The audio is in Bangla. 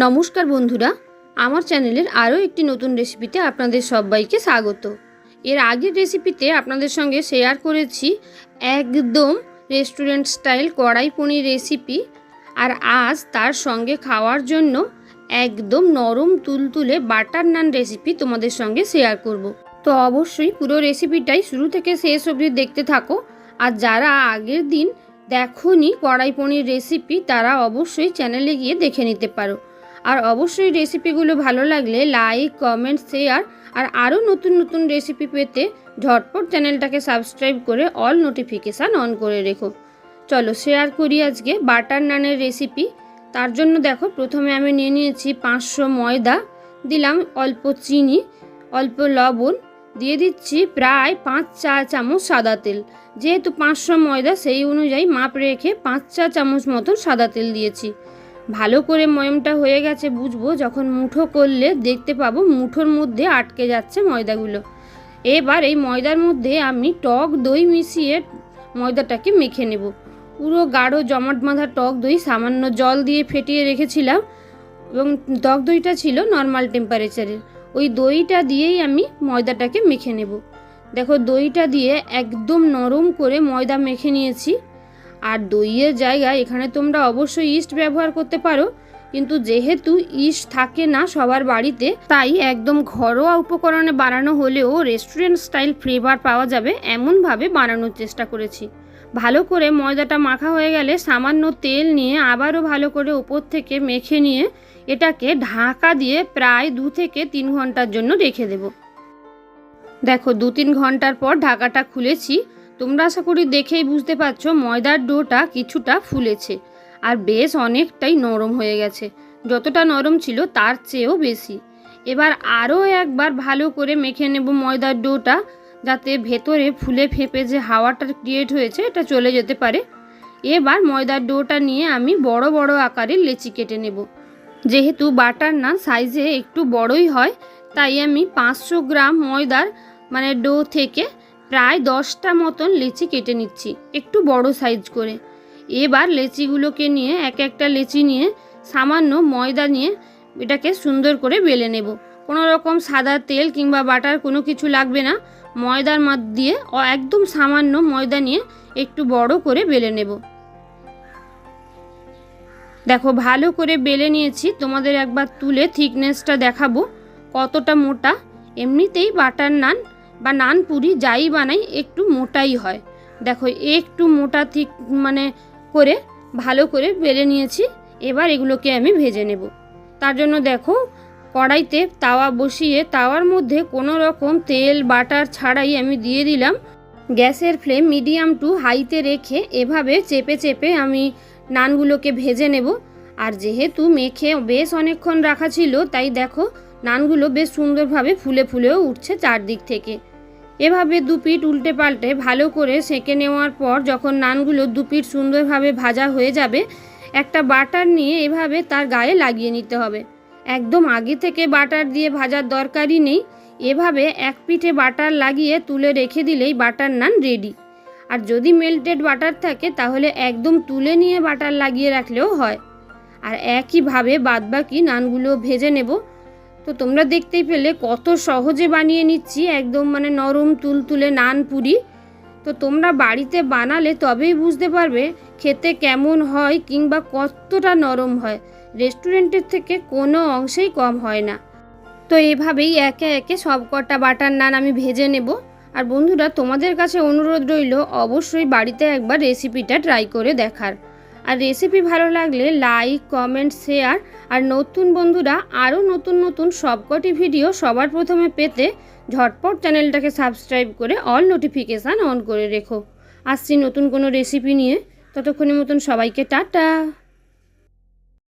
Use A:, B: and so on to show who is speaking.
A: নমস্কার বন্ধুরা, আমার চ্যানেলের আরও একটি নতুন রেসিপিতে আপনাদের সবাইকে স্বাগত। এর আগের রেসিপিতে আপনাদের সঙ্গে শেয়ার করেছি একদম রেস্টুরেন্ট স্টাইল কড়াই পনির রেসিপি, আর আজ তার সঙ্গে খাওয়ার জন্য একদম নরম তুলতুলে বাটার নান রেসিপি তোমাদের সঙ্গে শেয়ার করব। তো অবশ্যই পুরো রেসিপিটাই শুরু থেকে শেষ অবধি দেখতে থাকো। আর যারা আগের দিন দেখোনি কড়াই পনির রেসিপি, তারা অবশ্যই চ্যানেলে গিয়ে দেখে নিতে পারো। আর অবশ্যই রেসিপিগুলো ভালো লাগলে লাইক, কমেন্ট, শেয়ার আর আরও নতুন নতুন রেসিপি পেতে ঝটপট চ্যানেলটাকে সাবস্ক্রাইব করে অল নোটিফিকেশান অন করে রেখো। চলো শেয়ার করি আজকে বাটার নানের রেসিপি। তার জন্য দেখো, প্রথমে আমি নিয়ে নিয়েছি 500 ময়দা, দিলাম অল্প চিনি, অল্প লবণ, দিয়ে দিচ্ছি প্রায় 5 চা চামচ সাদা তেল। যেহেতু 500 ময়দা, সেই অনুযায়ী মাপ রেখে 5 চা চামচ মতো সাদা তেল দিয়েছি। ভালো করে ময়মটা হয়ে গেছে বুঝবো যখন মুঠো করলে দেখতে পাবো মুঠোর মধ্যে আটকে যাচ্ছে ময়দাগুলো। এবার এই ময়দার মধ্যে আমি টক দই মিশিয়ে ময়দাটাকে মেখে নেব। পুরো গাঢ় জমাট বাঁধা টক দই সামান্য জল দিয়ে ফেটিয়ে রেখেছিলাম, এবং টক দইটা ছিল নর্মাল টেম্পারেচারের। ওই দইটা দিয়েই আমি ময়দাটাকে মেখে নেব। দেখো, দইটা দিয়ে একদম নরম করে ময়দা মেখে নিয়েছি। আর দইয়ের জায়গায় এখানে তোমরা অবশ্যই ইস্ট ব্যবহার করতে পারো, কিন্তু যেহেতু ইস্ট থাকে না সবার বাড়িতে, তাই একদম ঘরোয়া উপকরণে বানানো হলেও রেস্টুরেন্ট স্টাইল ফ্লেভার পাওয়া যাবে এমনভাবে বানানোর চেষ্টা করেছি। ভালো করে ময়দাটা মাখা হয়ে গেলে সামান্য তেল নিয়ে আবারও ভালো করে উপর থেকে মেখে নিয়ে এটাকে ঢাকা দিয়ে প্রায় 2 থেকে 3 ঘন্টার জন্য রেখে দেব। দেখো, 2-3 ঘন্টার পর ঢাকাটা খুলেছি। তোমরা আশা করি দেখেই বুঝতে পারছো ময়দার ডোটা কিছুটা ফুলেছে আর বেশ অনেকটাই নরম হয়ে গেছে। যতটা নরম ছিল তার চেয়েও বেশি। এবার আরও একবার ভালো করে মেখে নেব ময়দার ডোটা, যাতে ভেতরে ফুলে ফেঁপে যে হাওয়াটা ক্রিয়েট হয়েছে এটা চলে যেতে পারে। এবার ময়দার ডোটা নিয়ে আমি বড় বড় আকারের লেচি কেটে নেব। যেহেতু বাটার নান সাইজে একটু বড়ই হয়, তাই আমি 500 গ্রাম ময়দার ডো থেকে প্রায় 10টা মতন লেচি কেটে নিচ্ছি, একটু বড় সাইজ করে। এবার লেচিগুলোকে নিয়ে একটা লেচি নিয়ে সামান্য ময়দা নিয়ে এটাকে সুন্দর করে বেলে নেব। কোনো রকম সাদা তেল কিংবা বাটার কোনো কিছু লাগবে না। ময়দার মধ্যে দিয়ে একদম সামান্য ময়দা নিয়ে একটু বড় করে বেলে নেব। দেখো, ভালো করে বেলে নিয়েছি। তোমাদের একবার তুলে থিকনেসটা দেখাবো কতটা মোটা। এমনিতেই বাটার নান বা নান পুরি যাই বানাই একটু মোটাই হয়। দেখো, একটু মোটা ঠিক করে ভালো করে বেলে নিয়েছি। এবার এগুলোকে আমি ভেজে নেব। তার জন্য দেখো, কড়াইতে তাওয়া বসিয়ে তাওয়ার মধ্যে কোনো রকম তেল বাটার ছাড়াই আমি দিয়ে দিলাম। গ্যাসের ফ্লেম মিডিয়াম টু হাইতে রেখে এভাবে চেপে চেপে আমি নানগুলোকে ভেজে নেব। আর যেহেতু মেখে বেশ অনেকক্ষণ রাখা ছিল, তাই দেখো নানগুলো বেশ সুন্দরভাবে ফুলে ফুলেও উঠছে চারদিক থেকে। এভাবে 2 পিঠ উল্টে পাল্টে ভালো করে সেঁকে নেওয়ার পর যখন নানগুলো 2 পিঠ সুন্দরভাবে ভাজা হয়ে যাবে, একটা বাটার নিয়ে এভাবে তার গায়ে লাগিয়ে নিতে হবে। একদম আগে থেকে বাটার দিয়ে ভাজার দরকারই নেই। এভাবে এক পিঠে বাটার লাগিয়ে তুলে রেখে দিলেই বাটার নান রেডি। আর যদি মেল্টেড বাটার থাকে তাহলে একদম তুলে নিয়ে বাটার লাগিয়ে রাখলেও হয়। আর একইভাবে বাদবাকি নানগুলো ভেজে নেব। তো তোমরা দেখতেই পেলে কত সহজে বানিয়ে নিচ্ছি একদম নরম তুলতুলে নান পুরি। তো তোমরা বাড়িতে বানালে তবেই বুঝতে পারবে খেতে কেমন হয় কিংবা কতটা নরম হয়। রেস্টুরেন্টের থেকে কোনো অংশেই কম হয় না। তো এভাবেই একে একে সব কটা বাটার নান আমি ভেজে নেব। আর বন্ধুরা, তোমাদের কাছে অনুরোধ রইল অবশ্যই বাড়িতে একবার রেসিপিটা ট্রাই করে দেখার। আর রেসিপি ভালো লাগলে লাইক, কমেন্ট, শেয়ার। আর নতুন বন্ধুরা আরও নতুন নতুন সবকটি ভিডিও সবার প্রথমে পেতে ঝটপট চ্যানেলটাকে সাবস্ক্রাইব করে অল নোটিফিকেশান অন করে রেখো। আসছি নতুন কোনো রেসিপি নিয়ে। ততক্ষণের মতন সবাইকে টাটা।